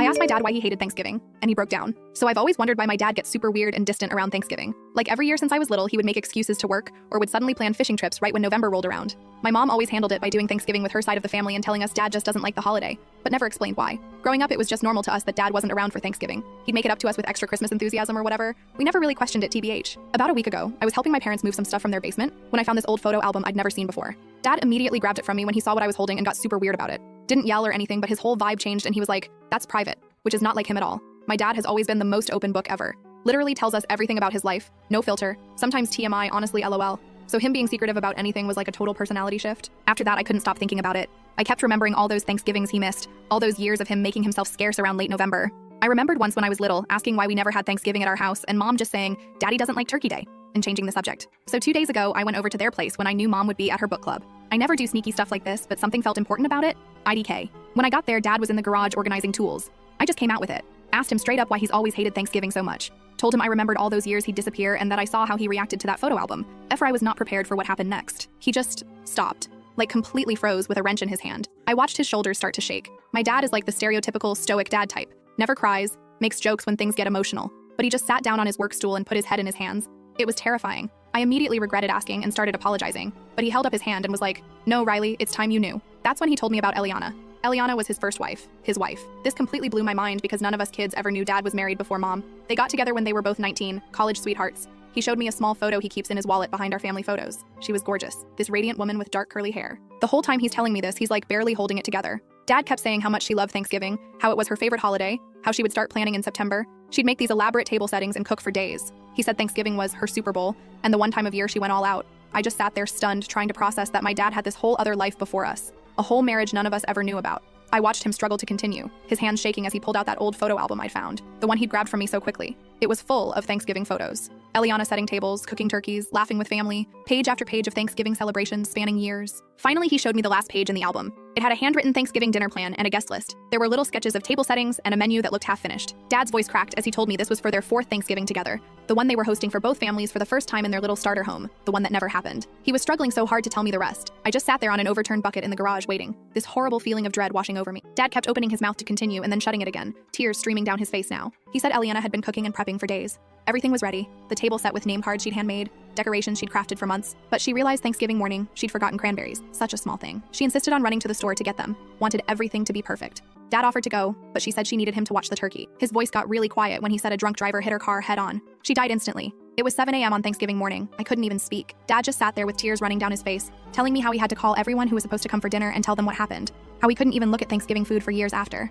I asked my dad why he hated Thanksgiving, and he broke down. So I've always wondered why my dad gets super weird and distant around Thanksgiving. Like every year since I was little, he would make excuses to work or would suddenly plan fishing trips right when November rolled around. My mom always handled it by doing Thanksgiving with her side of the family and telling us dad just doesn't like the holiday, but never explained why. Growing up, it was just normal to us that dad wasn't around for Thanksgiving. He'd make it up to us with extra Christmas enthusiasm or whatever. We never really questioned it TBH. About a week ago, I was helping my parents move some stuff from their basement when I found this old photo album I'd never seen before. Dad immediately grabbed it from me when he saw what I was holding and got super weird about it. Didn't yell or anything, but his whole vibe changed and he was like, "That's private," which is not like him at all. My dad has always been the most open book ever. Literally tells us everything about his life, no filter, sometimes TMI, honestly LOL. So him being secretive about anything was like a total personality shift. After that, I couldn't stop thinking about it. I kept remembering all those Thanksgivings he missed, all those years of him making himself scarce around late November. I remembered once when I was little, asking why we never had Thanksgiving at our house, and mom just saying, "Daddy doesn't like Turkey Day," and changing the subject. So 2 days ago, I went over to their place when I knew mom would be at her book club. I never do sneaky stuff like this, but something felt important about it. IDK. When I got there, dad was in the garage organizing tools. I just came out with it. Asked him straight up why he's always hated Thanksgiving so much. Told him I remembered all those years he'd disappear and that I saw how he reacted to that photo album. I was not prepared for what happened next. He just stopped. Like completely froze with a wrench in his hand. I watched his shoulders start to shake. My dad is like the stereotypical stoic dad type. Never cries, makes jokes when things get emotional. But he just sat down on his work stool and put his head in his hands. It was terrifying. I immediately regretted asking and started apologizing. But he held up his hand and was like, "No, Riley, it's time you knew." That's when he told me about Eliana. Eliana was his first wife, his wife. This completely blew my mind because none of us kids ever knew dad was married before mom. They got together when they were both 19, college sweethearts. He showed me a small photo he keeps in his wallet behind our family photos. She was gorgeous, this radiant woman with dark curly hair. The whole time he's telling me this, he's like barely holding it together. Dad kept saying how much she loved Thanksgiving, how it was her favorite holiday, how she would start planning in September. She'd make these elaborate table settings and cook for days. He said Thanksgiving was her Super Bowl, and the one time of year she went all out. I just sat there stunned, trying to process that my dad had this whole other life before us. A whole marriage none of us ever knew about. I watched him struggle to continue, his hands shaking as he pulled out that old photo album I'd found, the one he'd grabbed from me so quickly. It was full of Thanksgiving photos. Eliana setting tables, cooking turkeys, laughing with family, page after page of Thanksgiving celebrations spanning years. Finally, he showed me the last page in the album. It had a handwritten Thanksgiving dinner plan and a guest list. There were little sketches of table settings and a menu that looked half finished. Dad's voice cracked as he told me this was for their 4th Thanksgiving together, the one they were hosting for both families for the first time in their little starter home, the one that never happened. He was struggling so hard to tell me the rest. I just sat there on an overturned bucket in the garage waiting, this horrible feeling of dread washing over me. Dad kept opening his mouth to continue and then shutting it again, tears streaming down his face now. He said Eliana had been cooking and prepping for days. Everything was ready, the table set with name cards she'd handmade, decorations she'd crafted for months, but she realized Thanksgiving morning she'd forgotten cranberries, such a small thing. She insisted on running to the store to get them, wanted everything to be perfect. Dad offered to go, but she said she needed him to watch the turkey. His voice got really quiet when he said a drunk driver hit her car head on. She died instantly. It was 7 a.m. on Thanksgiving morning. I couldn't even speak. Dad just sat there with tears running down his face, telling me how he had to call everyone who was supposed to come for dinner and tell them what happened, how he couldn't even look at Thanksgiving food for years after.